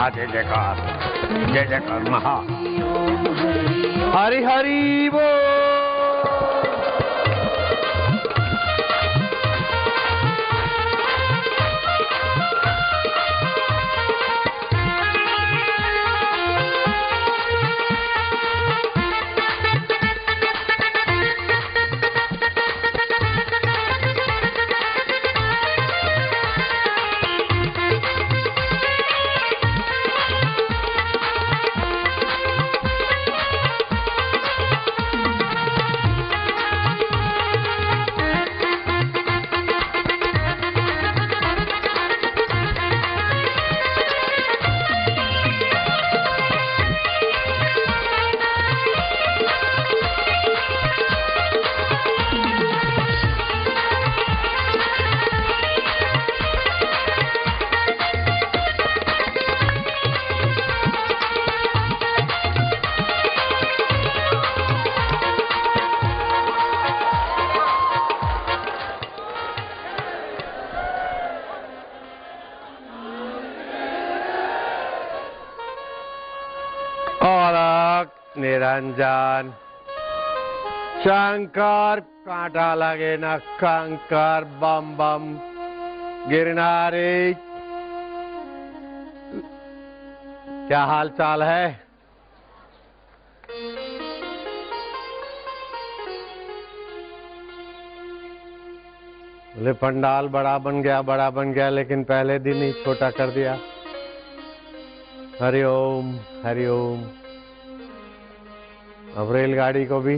महा जय जयकार, जय जयकार महा। हरि हरि बोल। निरंजन शंकर कांटा लगे न कंकर बम बम गिरनारी। क्या हाल चाल है? बोले पंडाल बड़ा बन गया लेकिन पहले दिन ही छोटा कर दिया। हरिओम हरिओम। अब रेलगाड़ी को भी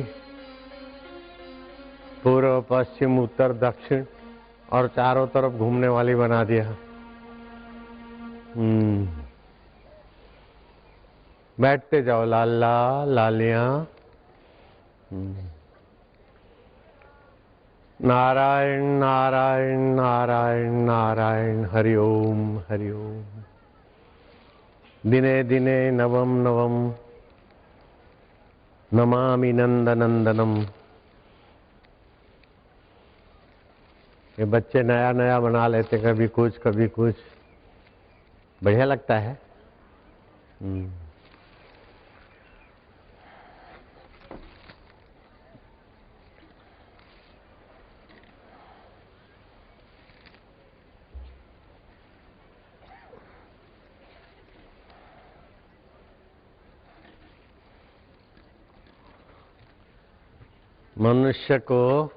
पूर्व पश्चिम उत्तर दक्षिण और चारों तरफ घूमने वाली बना दिया। बैठते जाओ लाला लालियां। नारायण नारायण नारायण नारायण। हरिओम हरिओम। दिने दिने नवम नवम नमामि नंदनंदनम। ये बच्चे नया नया बना लेते, कभी कुछ कभी कुछ, बढ़िया लगता है। मनुष्य को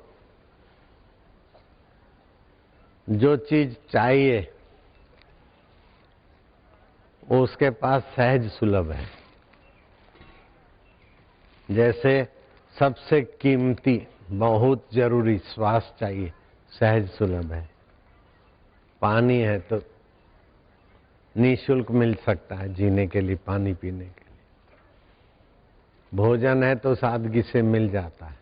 जो चीज चाहिए वो उसके पास सहज सुलभ है। जैसे सबसे कीमती बहुत जरूरी श्वास चाहिए, सहज सुलभ है। पानी है तो निःशुल्क मिल सकता है जीने के लिए, पानी पीने के लिए। भोजन है तो सादगी से मिल जाता है।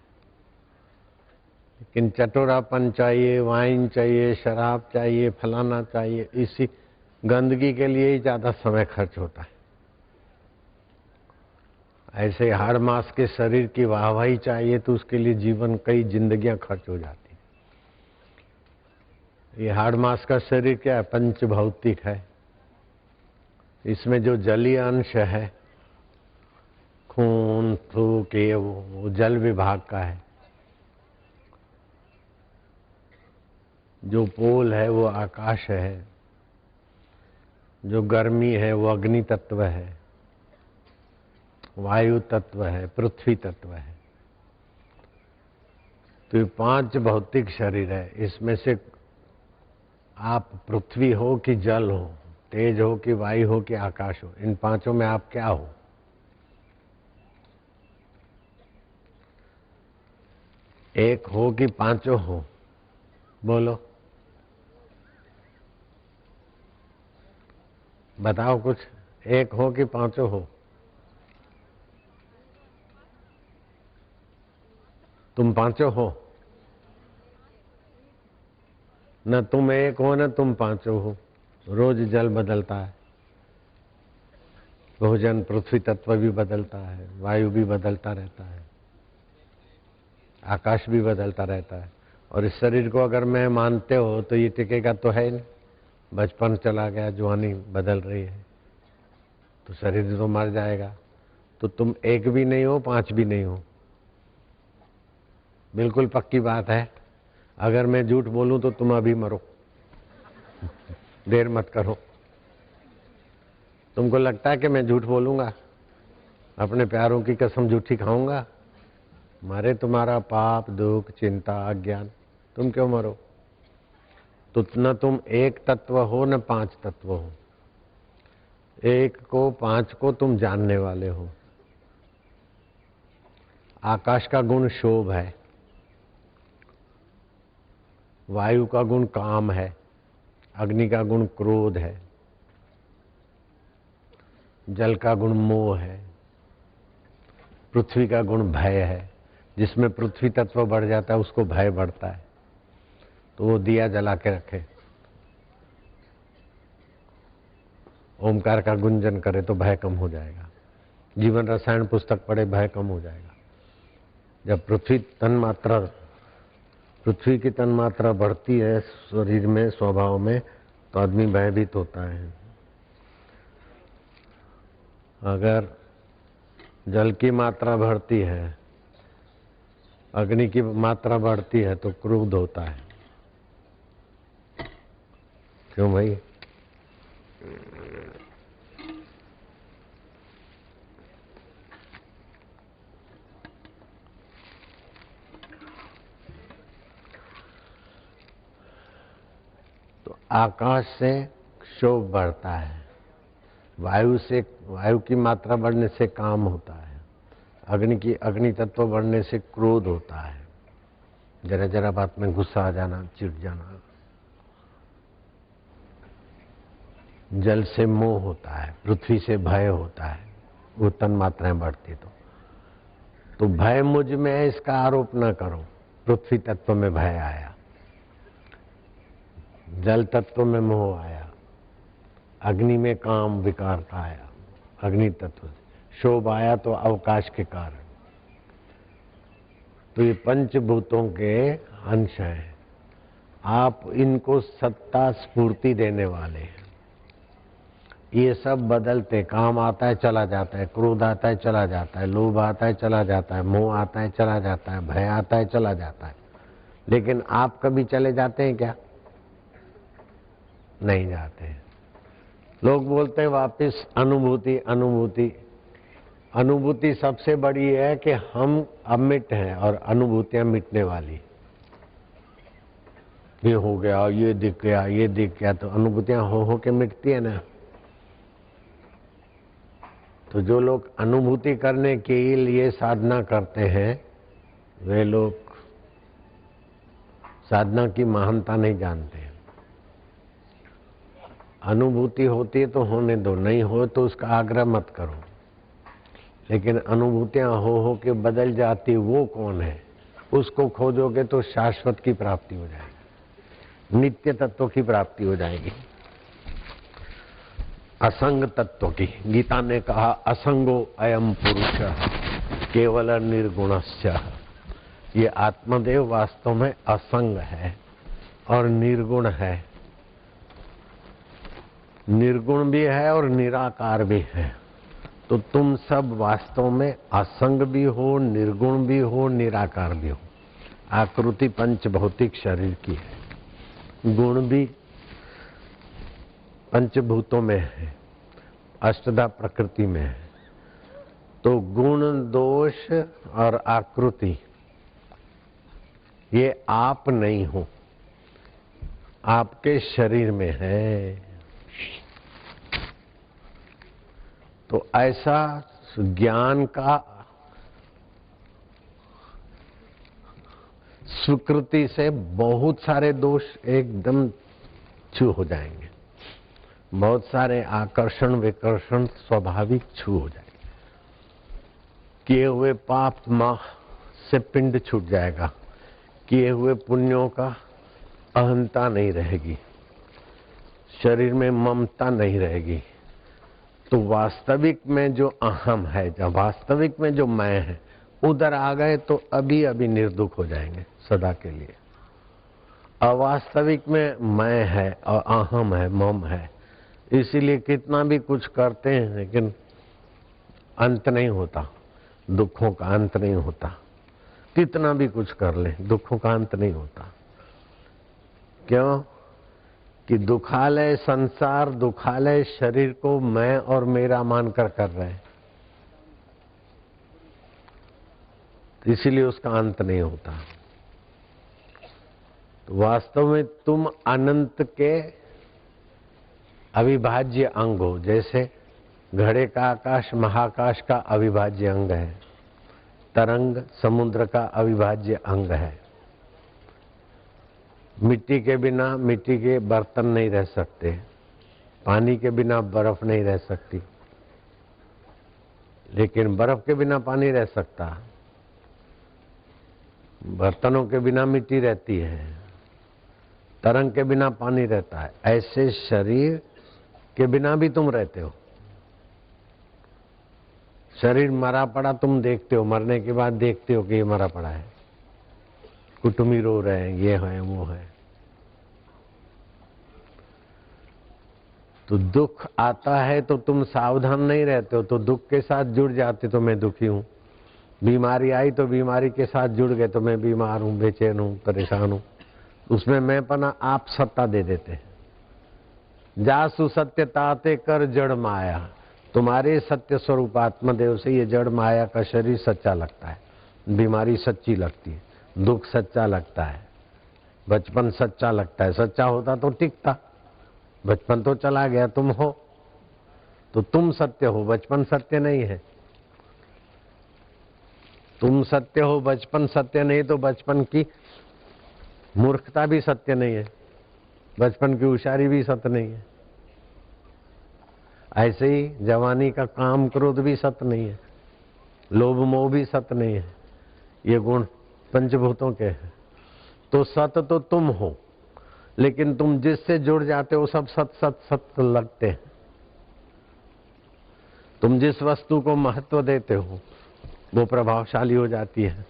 लेकिन चटोरापन चाहिए, वाइन चाहिए, शराब चाहिए, फलाना चाहिए, इसी गंदगी के लिए ही ज्यादा समय खर्च होता है। ऐसे हाड़ मास के शरीर की वाहवाही चाहिए तो उसके लिए जीवन कई जिंदगियां खर्च हो जाती। ये हाड़ मास का शरीर क्या है? पंच भौतिक है। इसमें जो जलीय अंश है, खून थूक, ये वो जल विभाग का है। जो पोल है वो आकाश है, जो गर्मी है वो अग्नि तत्व है, वायु तत्व है, पृथ्वी तत्व है। तो ये पांच भौतिक शरीर है। इसमें से आप पृथ्वी हो कि जल हो, तेज हो कि वायु हो कि आकाश हो, इन पांचों में आप क्या हो? एक हो कि पांचों हो? बोलो, बताओ कुछ। एक हो कि पांचों हो? तुम पांचों हो? न तुम एक हो न तुम पांचों हो। रोज जल बदलता है, भोजन पृथ्वी तत्व भी बदलता है, वायु भी बदलता रहता है, आकाश भी बदलता रहता है। और इस शरीर को अगर मैं मानते हो तो ये टिकेगा तो है नहीं। बचपन चला गया, जवानी बदल रही है, तो शरीर तो मर जाएगा। तो तुम एक भी नहीं हो, 5 भी नहीं हो। बिल्कुल पक्की बात है। अगर मैं झूठ बोलूं तो तुम अभी मरो, देर मत करो। तुमको लगता है कि मैं झूठ बोलूंगा? अपने प्यारों की कसम झूठी खाऊंगा? मरे तुम्हारा पाप, दुख, चिंता, अज्ञान, तुम क्यों मरो? तो न तुम एक तत्व हो न 5 तत्व हो। एक को 5 को तुम जानने वाले हो। आकाश का गुण शोभ है, वायु का गुण काम है, अग्नि का गुण क्रोध है, जल का गुण मोह है, पृथ्वी का गुण भय है। जिसमें पृथ्वी तत्व बढ़ जाता है उसको भय बढ़ता है, तो वो दिया जला के रखे, ओमकार का गुंजन करे तो भय कम हो जाएगा। जीवन रसायन पुस्तक पढ़े, भय कम हो जाएगा। जब पृथ्वी की तन्मात्रा बढ़ती है शरीर में, स्वभाव में, तो आदमी भयभीत होता है। अगर जल की मात्रा बढ़ती है, अग्नि की मात्रा बढ़ती है, तो क्रोध होता है। क्यों भाई? तो आकाश से क्षोभ बढ़ता है, वायु की मात्रा बढ़ने से काम होता है, अग्नि तत्व बढ़ने से क्रोध होता है, जरा जरा बात में गुस्सा आ जाना, चिढ़ जाना। जल से मोह होता है, पृथ्वी से भय होता है, वो तन मात्राएं बढ़ती। तो भय मुझ में है इसका आरोप न करो। पृथ्वी तत्व में भय आया, जल तत्व में मोह आया, अग्नि में काम विकार का आया, अग्नि तत्व शोभ आया तो अवकाश के कारण। तो ये पंचभूतों के अंश हैं। आप इनको सत्ता स्फूर्ति देने वाले हैं। ये सब बदलते, काम आता है चला जाता है, क्रोध आता है चला जाता है, लोभ आता है चला जाता है, मोह आता है चला जाता है, भय आता है चला जाता है। लेकिन आप कभी चले जाते हैं क्या? नहीं जाते हैं। लोग बोलते हैं वापस अनुभूति अनुभूति। अनुभूति सबसे बड़ी है कि हम अमिट हैं और अनुभूतियां मिटने वाली। ये हो गया, ये दिख गया, ये दिख गया, तो अनुभूतियां हो के मिटती है ना। तो जो लोग अनुभूति करने के लिए साधना करते हैं, वे लोग साधना की महानता नहीं जानते। अनुभूति होती है तो होने दो, नहीं हो तो उसका आग्रह मत करो। लेकिन अनुभूतियां हो के बदल जाती, वो कौन है? उसको खोजोगे तो शाश्वत की प्राप्ति हो जाएगी, नित्य तत्व की प्राप्ति हो जाएगी, असंग तत्व की। गीता ने कहा असंगो अयम पुरुष केवल निर्गुणस्य। ये आत्मदेव वास्तव में असंग है और निर्गुण है। निर्गुण भी है और निराकार भी है। तो तुम सब वास्तव में असंग भी हो, निर्गुण भी हो, निराकार भी हो। आकृति पंच भौतिक शरीर की है, गुण भी पंचभूतों में है, अष्टधा प्रकृति में है। तो गुण, दोष और आकृति ये आप नहीं हो, आपके शरीर में है। तो ऐसा ज्ञान का स्वीकृति से बहुत सारे दोष एकदम छू हो जाएंगे, बहुत सारे आकर्षण विकर्षण स्वाभाविक छू हो जाएंगे। किए हुए पाप से पिंड छूट जाएगा, किए हुए पुण्यों का अहंता नहीं रहेगी, शरीर में ममता नहीं रहेगी। तो वास्तविक में जो अहम है, जब वास्तविक में जो मैं है, उधर आ गए तो अभी अभी निर्दुख हो जाएंगे सदा के लिए। अवास्तविक में मैं है और अहम है, मम है, इसीलिए कितना भी कुछ करते हैं लेकिन अंत नहीं होता, दुखों का अंत नहीं होता। कितना भी कुछ कर ले दुखों का अंत नहीं होता। क्यों कि दुखालय संसार, दुखालय शरीर को मैं और मेरा मानकर कर रहे हैं, इसीलिए उसका अंत नहीं होता। तो वास्तव में तुम अनंत के अविभाज्य अंग हो। जैसे घड़े का आकाश महाकाश का अविभाज्य अंग है, तरंग समुद्र का अविभाज्य अंग है। मिट्टी के बिना मिट्टी के बर्तन नहीं रह सकते, पानी के बिना बर्फ नहीं रह सकती, लेकिन बर्फ के बिना पानी रह सकता, बर्तनों के बिना मिट्टी रहती है, तरंग के बिना पानी रहता है। ऐसे शरीर के बिना भी तुम रहते हो। शरीर मरा पड़ा तुम देखते हो, मरने के बाद देखते हो कि ये मरा पड़ा है, कुटुंबी रो रहे हैं, ये है वो है। तो दुख आता है तो तुम सावधान नहीं रहते हो, तो दुख के साथ जुड़ जाते, तो मैं दुखी हूं। बीमारी आई तो बीमारी के साथ जुड़ गए, तो मैं बीमार हूं, बेचैन हूं, परेशान हूं। उसमें मैं पना आप सत्ता दे देते हैं। जासु सत्य ताते कर जड़ माया, तुम्हारे सत्य स्वरूप आत्मदेव से ये जड़ माया का शरीर सच्चा लगता है, बीमारी सच्ची लगती है, दुख सच्चा लगता है, बचपन सच्चा लगता है। सच्चा होता तो टिकता, बचपन तो चला गया, तुम हो तो तुम सत्य हो, बचपन सत्य नहीं है। तुम सत्य हो, बचपन सत्य नहीं, तो बचपन की मूर्खता भी सत्य नहीं है, बचपन की होशियारी भी सत्य नहीं है। ऐसे ही जवानी का काम क्रोध भी सत्य नहीं है, लोभ मोह भी सत्य नहीं है, ये गुण पंचभूतों के हैं। तो सत्य तो तुम हो, लेकिन तुम जिससे जुड़ जाते हो सब सत्य सत्य सत्य लगते हैं। तुम जिस वस्तु को महत्व देते हो वो प्रभावशाली हो जाती है।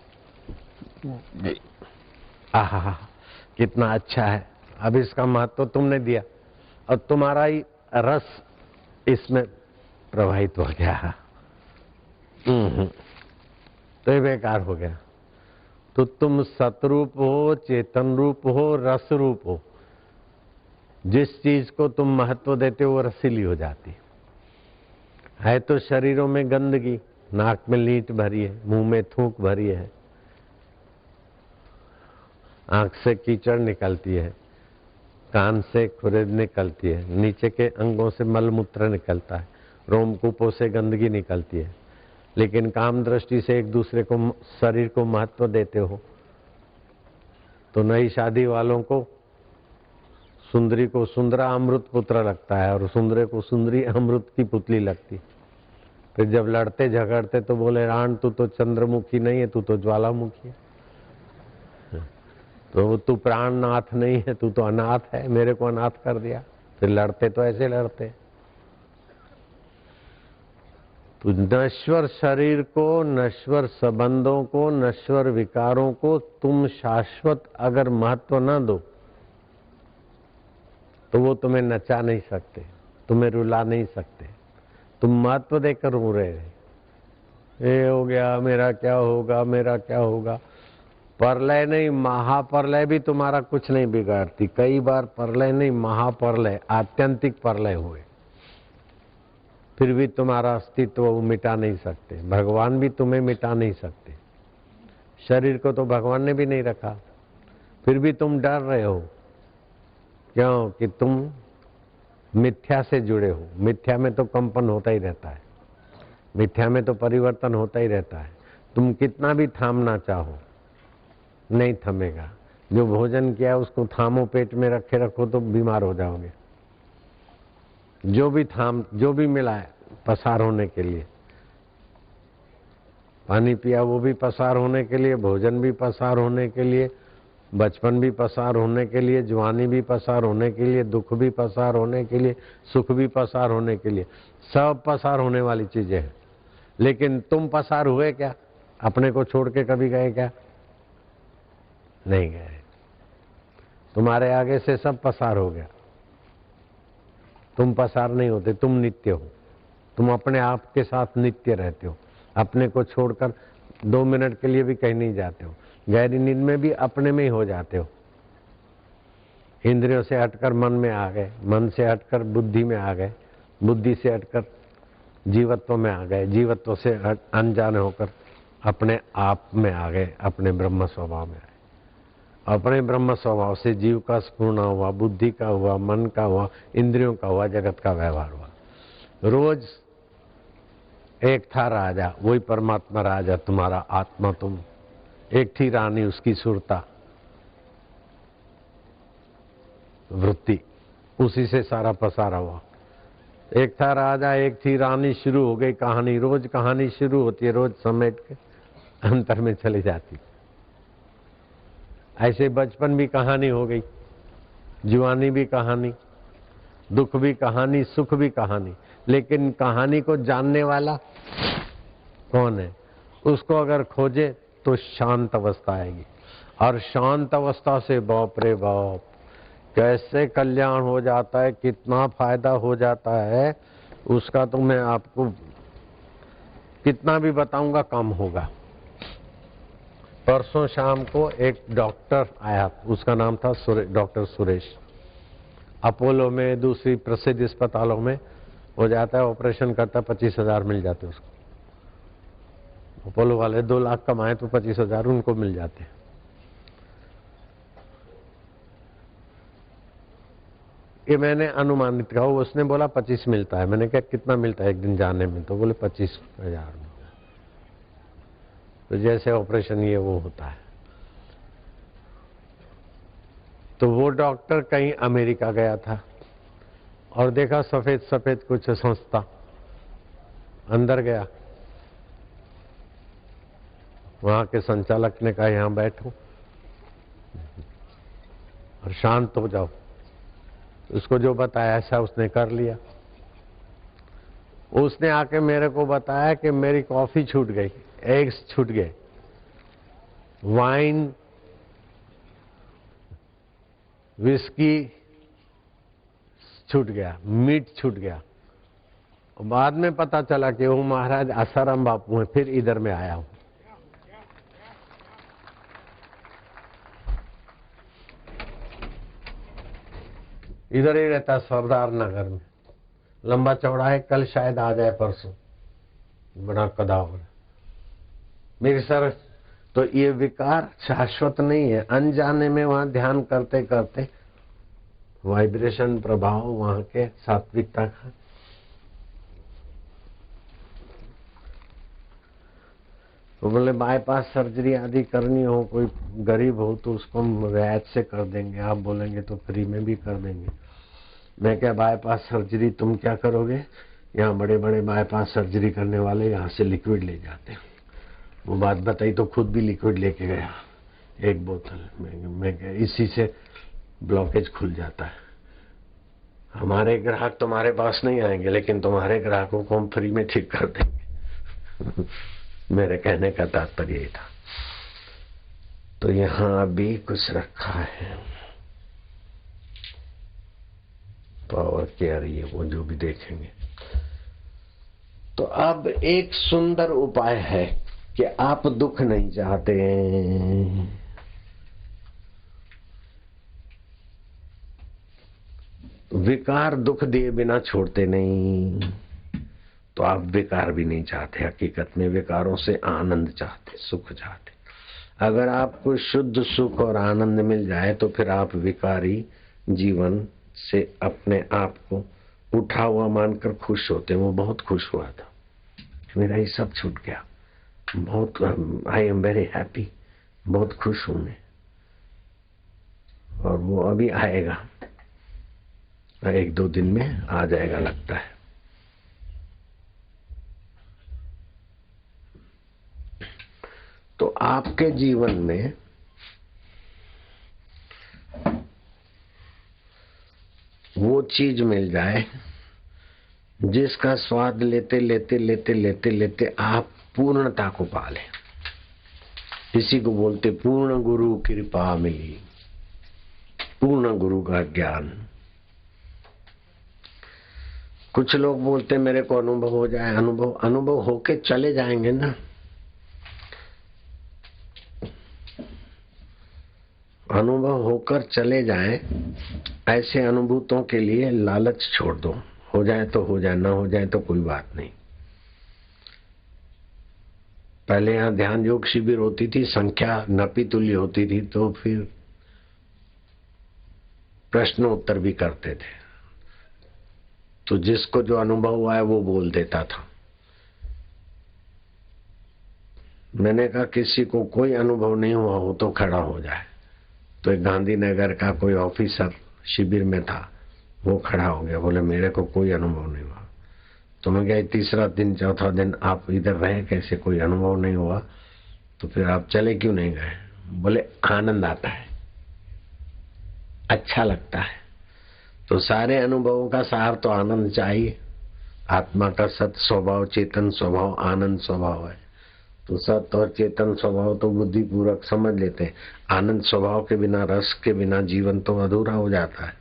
आहा कितना अच्छा है, अब इसका महत्व तुमने दिया और तुम्हारा ही रस इसमें प्रवाहित हो गया, तो ये बेकार हो गया। तो तुम सतरूप हो, चेतन रूप हो, रस रूप हो। जिस चीज को तुम महत्व देते हो वो रसीली हो जाती है। तो शरीरों में गंदगी, नाक में लीट भरी है, मुंह में थूक भरी है, आंख से कीचड़ निकलती है, कान से खुरेद निकलती है, नीचे के अंगों से मलमूत्र निकलता है, रोमकूपों से गंदगी निकलती है। लेकिन काम दृष्टि से एक दूसरे को शरीर को महत्व देते हो तो नई शादी वालों को सुंदरी को सुंदरा अमृत पुत्र लगता है और सुंदरे को सुंदरी अमृत की पुतली लगती। फिर जब लड़ते झगड़ते तो बोले राण तू तो चंद्रमुखी नहीं है, तू तो ज्वालामुखी है, तो तू प्राणनाथ नहीं है, तू तो अनाथ है, मेरे को अनाथ कर दिया। फिर लड़ते तो ऐसे लड़ते। तो नश्वर शरीर को, नश्वर संबंधों को, नश्वर विकारों को तुम शाश्वत अगर महत्व न दो तो वो तुम्हें नचा नहीं सकते, तुम्हें रुला नहीं सकते। तुम महत्व देकर रो रहे, ये हो गया, मेरा क्या होगा, मेरा क्या होगा। प्रलय नहीं, महाप्रलय भी तुम्हारा कुछ नहीं बिगाड़ती। कई बार प्रलय नहीं, महाप्रलय, आत्यंतिक प्रलय हुए, फिर भी तुम्हारा अस्तित्व वो मिटा नहीं सकते। भगवान भी तुम्हें मिटा नहीं सकते। शरीर को तो भगवान ने भी नहीं रखा, फिर भी तुम डर रहे हो। क्यों कि तुम मिथ्या से जुड़े हो। मिथ्या में तो कंपन होता ही रहता है, मिथ्या में तो परिवर्तन होता ही रहता है। तुम कितना भी थामना चाहो नहीं थमेगा। जो भोजन किया उसको थामो, पेट में रखे रखो तो बीमार हो जाओगे। जो भी मिला है पसार होने के लिए, पानी पिया वो भी पसार होने के लिए, भोजन भी पसार होने के लिए, बचपन भी पसार होने के लिए, जवानी भी पसार होने के लिए, दुख भी पसार होने के लिए, सुख भी पसार होने के लिए, सब पसार होने वाली चीजें हैं। लेकिन तुम पसार हुए क्या? अपने को छोड़ के कभी गए क्या? नहीं गए। तुम्हारे आगे से सब पसार हो गया। तुम पसार नहीं होते, तुम नित्य हो। तुम अपने आप के साथ नित्य रहते हो, अपने को छोड़कर 2 मिनट के लिए भी कहीं नहीं जाते हो। गहरी नींद में भी अपने में ही हो जाते हो। इंद्रियों से हटकर मन में आ गए, मन से हटकर बुद्धि में आ गए, बुद्धि से हटकर जीवत्व में आ गए, जीवत्व से अनजाने होकर अपने आप में आ गए, अपने ब्रह्म स्वभाव में आए। अपने ब्रह्म स्वभाव से जीव का स्फूर्णा हुआ, बुद्धि का हुआ, मन का हुआ, इंद्रियों का हुआ, जगत का व्यवहार हुआ। रोज एक था राजा, वही परमात्मा राजा, तुम्हारा आत्मा तुम। एक थी रानी, उसकी सुरता वृत्ति, उसी से सारा पसारा हुआ। एक था राजा, एक थी रानी, शुरू हो गई कहानी। रोज कहानी शुरू होती है, रोज समेट के अंतर में चली जाती। ऐसे बचपन भी कहानी हो गई, जुआनी भी कहानी, दुख भी कहानी, सुख भी कहानी। लेकिन कहानी को जानने वाला कौन है? उसको अगर खोजे तो शांत अवस्था आएगी, और शांत अवस्था से बाप रे बाप कैसे कल्याण हो जाता है, कितना फायदा हो जाता है, उसका तो मैं आपको कितना भी बताऊंगा कम होगा। परसों शाम को एक डॉक्टर आया, उसका नाम था डॉक्टर सुरेश। अपोलो में, दूसरी प्रसिद्ध अस्पतालों में हो जाता है, ऑपरेशन करता है, 25,000 मिल जाते उसको। अपोलो वाले 2 लाख कमाए तो 25,000 उनको मिल जाते हैं। ये मैंने अनुमानित कहा, उसने बोला 25 मिलता है। मैंने कहा कितना मिलता है एक दिन जाने में? तो बोले 25,000 मिलता है। तो जैसे ऑपरेशन ये वो होता है। तो वो डॉक्टर कहीं अमेरिका गया था और देखा सफेद सफेद कुछ संस्था, अंदर गया। वहां के संचालक ने कहा यहां बैठो और शांत हो जाओ। उसको जो बताया ऐसा उसने कर लिया। उसने आके मेरे को बताया कि मेरी कॉफी छूट गई, एग्स छूट गए, वाइन, विस्की छूट गया, मीट छूट गया। बाद में पता चला कि वो महाराज आसाराम बापू हैं। फिर इधर में आया हूं। इधर ही रहता, सरदार नगर में, लंबा चौड़ा है। कल शायद आ जाए, परसों। बड़ा कदावर मेरी सर। तो ये विकार शाश्वत नहीं है। अनजाने में वहां ध्यान करते करते वाइब्रेशन प्रभाव वहां के सात्विकता का, तो बोले बाईपास सर्जरी आदि करनी हो, कोई गरीब हो तो उसको हम रियायत से कर देंगे, आप बोलेंगे तो फ्री में भी कर देंगे। मैं क्या बाईपास सर्जरी तुम क्या करोगे? यहाँ बड़े बड़े बाईपास सर्जरी करने वाले यहाँ से लिक्विड ले जाते हैं। वो बात बताई तो खुद भी लिक्विड लेके गया 1 बोतल। मैं क्या, इसी से ब्लॉकेज खुल जाता है। हमारे ग्राहक तुम्हारे पास नहीं आएंगे, लेकिन तुम्हारे ग्राहकों को हम फ्री में ठीक कर देंगे। मेरे कहने का तात्पर्य ये था। तो यहां भी कुछ रखा है, पावर क्या रही है वो जो भी देखेंगे। तो अब एक सुंदर उपाय है कि आप दुख नहीं चाहते, विकार दुख दिए बिना छोड़ते नहीं, तो आप विकार भी नहीं चाहते। हकीकत में विकारों से आनंद चाहते, सुख चाहते। अगर आपको शुद्ध सुख और आनंद मिल जाए तो फिर आप विकारी जीवन से अपने आप को उठा हुआ मानकर खुश होते। वो बहुत खुश हुआ था, मेरा ये सब छूट गया, बहुत, आई एम वेरी हैप्पी, बहुत खुश हूं मैं। और वो अभी आएगा, 1-2 दिन में आ जाएगा लगता है। तो आपके जीवन में वो चीज मिल जाए जिसका स्वाद लेते लेते लेते लेते लेते आप पूर्णता को पा लें। इसी को बोलते पूर्ण गुरु कृपा मिली, पूर्ण गुरु का ज्ञान। कुछ लोग बोलते मेरे को अनुभव हो जाए, अनुभव होके चले जाएंगे ना। अनुभव होकर चले जाए, ऐसे अनुभूतों के लिए लालच छोड़ दो। हो जाए तो हो जाए, ना हो जाए तो कोई बात नहीं। पहले यहाँ ध्यान योग शिविर होती थी, संख्या नपी तुल्य होती थी, तो फिर प्रश्न उत्तर भी करते थे, तो जिसको जो अनुभव हुआ है वो बोल देता था। मैंने कहा किसी को कोई अनुभव नहीं हुआ हो तो खड़ा हो जाए। तो एक गांधीनगर का कोई ऑफिसर शिविर में था, वो खड़ा हो गया, बोले मेरे को कोई अनुभव नहीं हुआ। तो मैं गया, तीसरा दिन चौथा दिन आप इधर रहे कैसे, कोई अनुभव नहीं हुआ, तो फिर आप चले क्यों नहीं गए? बोले आनंद आता है, अच्छा लगता है। तो सारे अनुभवों का सार तो आनंद चाहिए। आत्मा का सत स्वभाव, चेतन स्वभाव, आनंद स्वभाव है। तो सत और चेतन स्वभाव तो बुद्धि पूर्वक समझ लेते हैं। आनंद स्वभाव के बिना, रस के बिना जीवन तो अधूरा हो जाता है।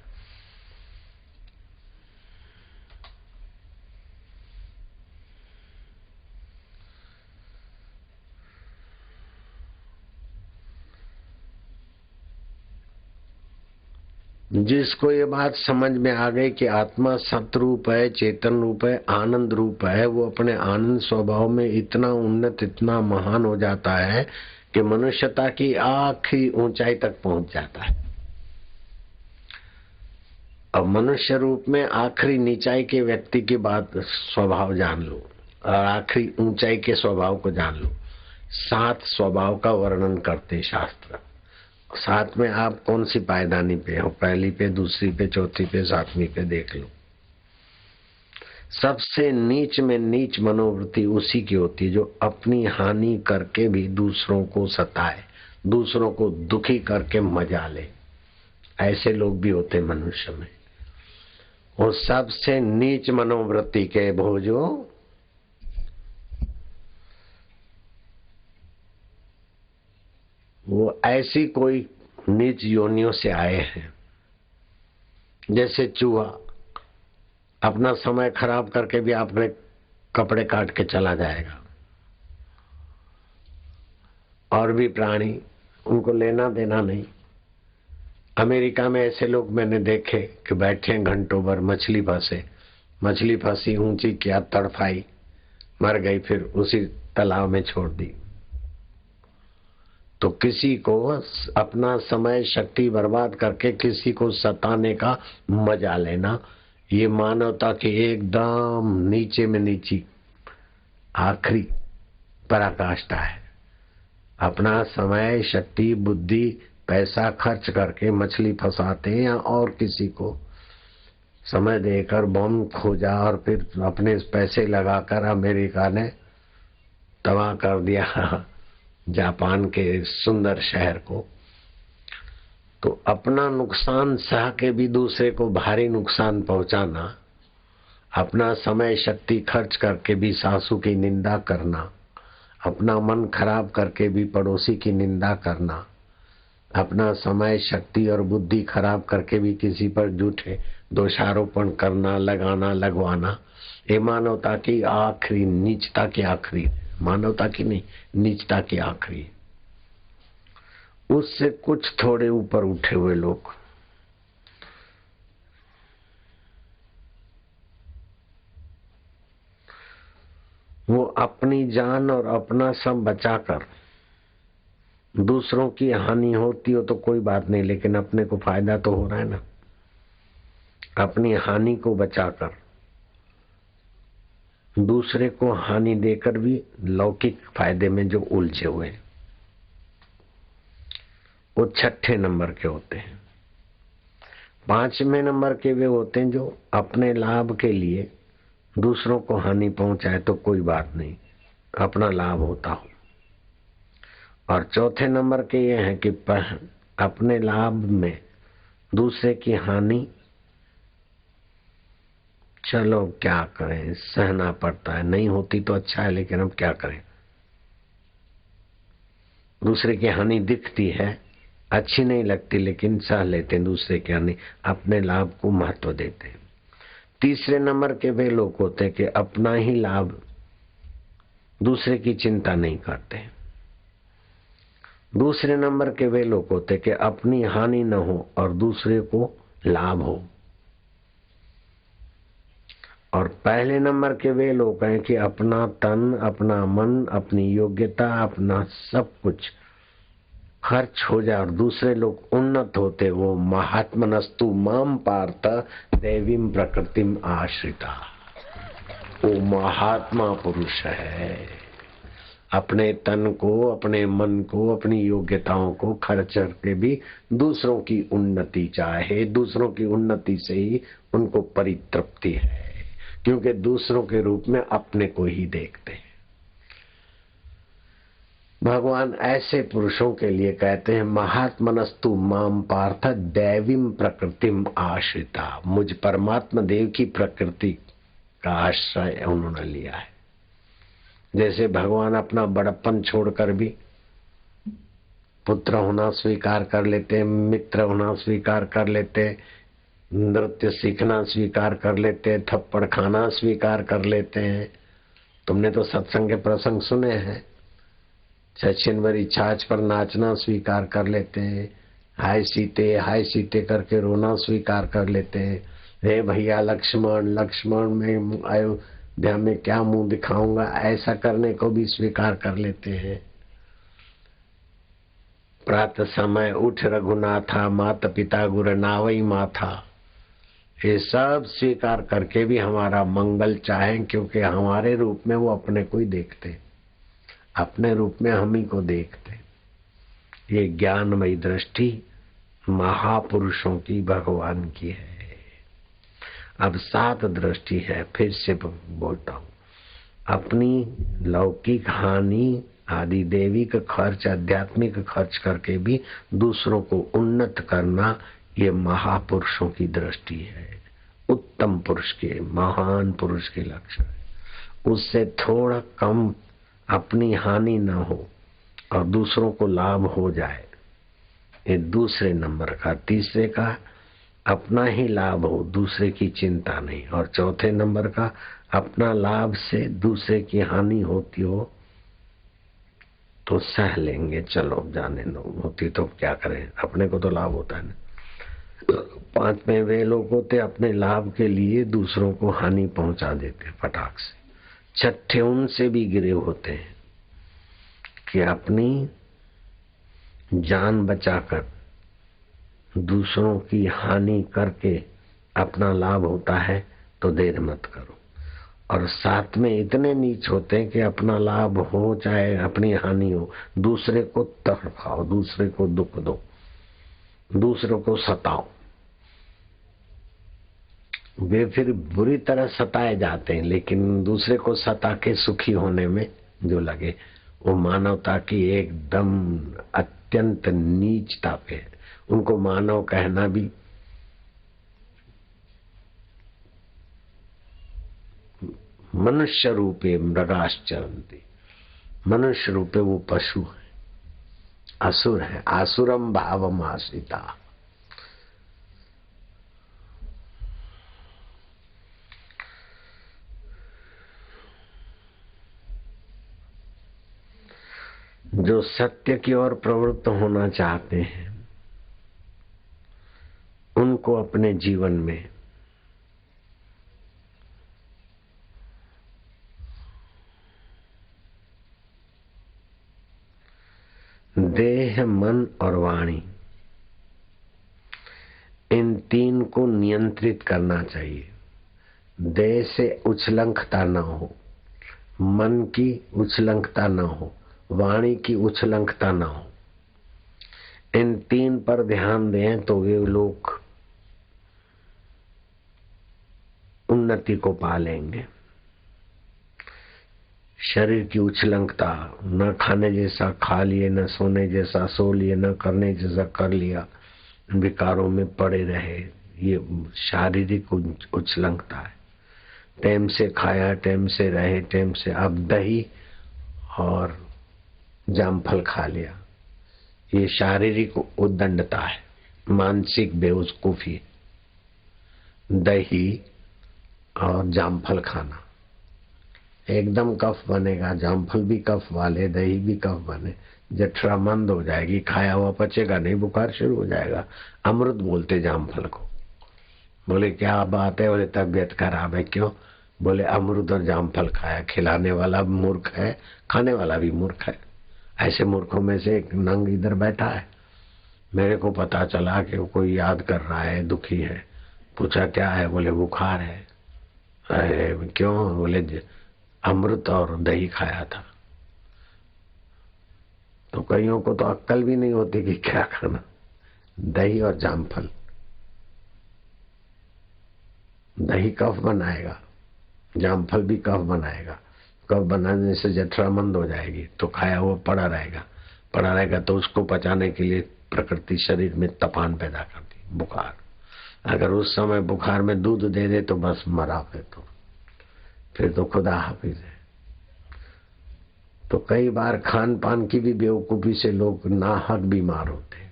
जिसको ये बात समझ में आ गई कि आत्मा सतरूप है, चेतन रूप है, आनंद रूप है, वो अपने आनंद स्वभाव में इतना उन्नत, इतना महान हो जाता है कि मनुष्यता की आखिरी ऊंचाई तक पहुंच जाता है। अब मनुष्य रूप में आखिरी नीचाई के व्यक्ति की बात स्वभाव जान लो और आखिरी ऊंचाई के स्वभाव को जान लो। 7 स्वभाव का वर्णन करते शास्त्र। 7 में आप कौन सी पायदानी पे हो, पहली पे, दूसरी पे, चौथी पे, 7वीं पे देख लो। सबसे नीच में नीच मनोवृत्ति उसी की होती है जो अपनी हानि करके भी दूसरों को सताए, दूसरों को दुखी करके मजा ले। ऐसे लोग भी होते मनुष्य में। वो सबसे नीच मनोवृत्ति के भोजो वो ऐसी कोई नीच योनियों से आए हैं। जैसे चूहा अपना समय खराब करके भी आपके कपड़े काट के चला जाएगा। और भी प्राणी, उनको लेना देना नहीं। अमेरिका में ऐसे लोग मैंने देखे कि बैठे घंटों भर, मछली फंसी, ऊंची किया, तड़फाई, मर गई, फिर उसी तालाब में छोड़ दी। तो किसी को अपना समय शक्ति बर्बाद करके किसी को सताने का मजा लेना, ये मानवता की एकदम नीचे में नीची आखिरी पराकाष्ठा है। अपना समय, शक्ति, बुद्धि, पैसा खर्च करके मछली फंसाते हैं या और किसी को समय देकर बम खोजा और फिर अपने पैसे लगाकर अमेरिका ने तबाह कर दिया जापान के सुंदर शहर को। तो अपना नुकसान सह के भी दूसरे को भारी नुकसान पहुंचाना, अपना समय शक्ति खर्च करके भी सासू की निंदा करना, अपना मन खराब करके भी पड़ोसी की निंदा करना, अपना समय शक्ति और बुद्धि खराब करके भी किसी पर झूठे दोषारोपण करना, लगाना, लगवाना, ये मानवता की आखिरी, नीचता की आखिरी, मानवता की नहीं, नीचता की आखिरी। उससे कुछ थोड़े ऊपर उठे हुए लोग वो अपनी जान और अपना सब बचाकर, दूसरों की हानि होती हो तो कोई बात नहीं, लेकिन अपने को फायदा तो हो रहा है ना। अपनी हानि को बचाकर दूसरे को हानि देकर भी लौकिक फायदे में जो उलझे हुए, वो 6ठे नंबर के होते हैं। 5वें नंबर के वे होते हैं जो अपने लाभ के लिए दूसरों को हानि पहुंचाए तो कोई बात नहीं, अपना लाभ होता हो। और चौथे नंबर के ये हैं कि अपने लाभ में दूसरे की हानि, चलो क्या करें, सहना पड़ता है, नहीं होती तो अच्छा है, लेकिन अब क्या करें। दूसरे की हानि दिखती है, अच्छी नहीं लगती, लेकिन सह लेते हैं दूसरे की हानि, अपने लाभ को महत्व देते हैं। तीसरे नंबर के वे लोग होते हैं कि अपना ही लाभ, दूसरे की चिंता नहीं करते। दूसरे नंबर के वे लोग होते हैं कि अपनी हानि न हो और दूसरे को लाभ हो। और पहले नंबर के वे लोग हैं कि अपना तन, अपना मन, अपनी योग्यता, अपना सब कुछ खर्च हो जाए और दूसरे लोग उन्नत होते। वो महात्मनस्तु माम पार्थ देवीम प्रकृतिम आश्रिता, वो महात्मा पुरुष है। अपने तन को, अपने मन को, अपनी योग्यताओं को खर्च करके भी दूसरों की उन्नति चाहे। दूसरों की उन्नति से ही उनको परितृप्ति है, क्योंकि दूसरों के रूप में अपने को ही देखते हैं। भगवान ऐसे पुरुषों के लिए कहते हैं महात्मनस्तु माम पार्थ दैवीम प्रकृतिम आश्रिता, मुझ परमात्मा देव की प्रकृति का आश्रय उन्होंने लिया है। जैसे भगवान अपना बड़प्पन छोड़कर भी पुत्र होना स्वीकार कर लेते, मित्र होना स्वीकार कर लेते, नृत्य सीखना स्वीकार कर लेते, थप्पड़ खाना स्वीकार कर लेते हैं। तुमने तो सत्संग के प्रसंग सुने हैं। सचिनवरी छाछ पर नाचना स्वीकार कर लेते हैं, हाय सीते करके रोना स्वीकार कर लेते हैं। हे भैया लक्ष्मण, लक्ष्मण में अयोध्या में क्या मुंह दिखाऊंगा, ऐसा करने को भी स्वीकार कर लेते हैं। प्रातः समय उठ रघुनाथा, माता पिता गुरु नावई माथा, ये सब स्वीकार करके भी हमारा मंगल चाहें, क्योंकि हमारे रूप में वो अपने को ही देखते, अपने रूप में हम ही को देखते। ये ज्ञानमयी दृष्टि महापुरुषों की, भगवान की है। अब 7 दृष्टि है, फिर से बोलता हूं। अपनी लौकिक हानि आदि दैविक खर्च, आध्यात्मिक खर्च करके भी दूसरों को उन्नत करना, ये महापुरुषों की दृष्टि है। उत्तम पुरुष के, महान पुरुष के लक्षण है। उससे थोड़ा कम अपनी हानि न हो और दूसरों को लाभ हो जाए, ये दूसरे नंबर का। तीसरे का अपना ही लाभ हो, दूसरे की चिंता नहीं। और चौथे नंबर का अपना लाभ से दूसरे की हानि होती हो तो सह लेंगे, चलो जाने दो, होती तो क्या करें, अपने को तो लाभ होता है ना। 5वें वे लोग होते अपने लाभ के लिए दूसरों को हानि पहुंचा देते फटाक से। 6ठे उनसे भी गिरे होते हैं कि अपनी जान बचाकर दूसरों की हानि करके अपना लाभ होता है तो देर मत करो। और 7वें इतने नीच होते हैं कि अपना लाभ हो चाहे अपनी हानि हो, दूसरे को तड़पाओ, दूसरे को दुख दो, दूसरों को सताओ। वे फिर बुरी तरह सताए जाते हैं, लेकिन दूसरे को सता के सुखी होने में जो लगे, वो मानवता की एकदम अत्यंत नीचता पे है। उनको मानव कहना भी मनुष्य रूपे मृगाश्चरन्ति, मनुष्य रूपे वो पशु है, असुर है। आसुरम भावम आश्रिता। जो सत्य की ओर प्रवृत्त होना चाहते हैं उनको अपने जीवन में देह, मन और वाणी, इन 3 को नियंत्रित करना चाहिए। देह से उच्छृंखलता न हो, मन की उच्छृंखलता न हो, वाणी की उच्छृंखलता न हो। इन 3 पर ध्यान दें तो वे लोग उन्नति को पा लेंगे। शरीर की उच्छृंखलता, न खाने जैसा खा लिए, न सोने जैसा सो लिए, न करने जैसा कर लिया, विकारों में पड़े रहे, ये शारीरिक उच्छृंखलता है। टाइम से खाया, टाइम से रहे, टाइम से, अब दही और जामफल खा लिया, ये शारीरिक उद्दंडता है, मानसिक बेवकूफी। दही और जामफल खाना, एकदम कफ बनेगा। जामफल भी कफ वाले, दही भी कफ बने, जठरा मंद हो जाएगी, खाया हुआ पचेगा नहीं, बुखार शुरू हो जाएगा। अमृत बोलते जामफल को। बोले क्या बात है? बोले तबीयत खराब है। क्यों? बोले अमृत और जामफल खाया। खिलाने वाला मूर्ख है, खाने वाला भी मूर्ख है। ऐसे मूर्खों में से एक नंग इधर बैठा है। मेरे को पता चला कि वो कोई याद कर रहा है, दुखी है। पूछा क्या है? बोले बुखार है। अरे क्यों? बोले अमृत और दही खाया था। तो कईयों को तो अक्कल भी नहीं होती कि क्या खाना। दही और जामफल। दही कफ बनाएगा, जामफल भी कफ बनाएगा। कफ बनाने से जठरा मंद हो जाएगी, तो खाया हुआ पड़ा रहेगा तो उसको पचाने के लिए प्रकृति शरीर में तपान पैदा करती, बुखार। अगर उस समय बुखार में दूध दे दे तो बस मरा। फिर तो खुदा हाफिज है। तो कई बार खान पान की भी बेवकूफी से लोग नाहक बीमार होते हैं।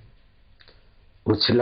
उछला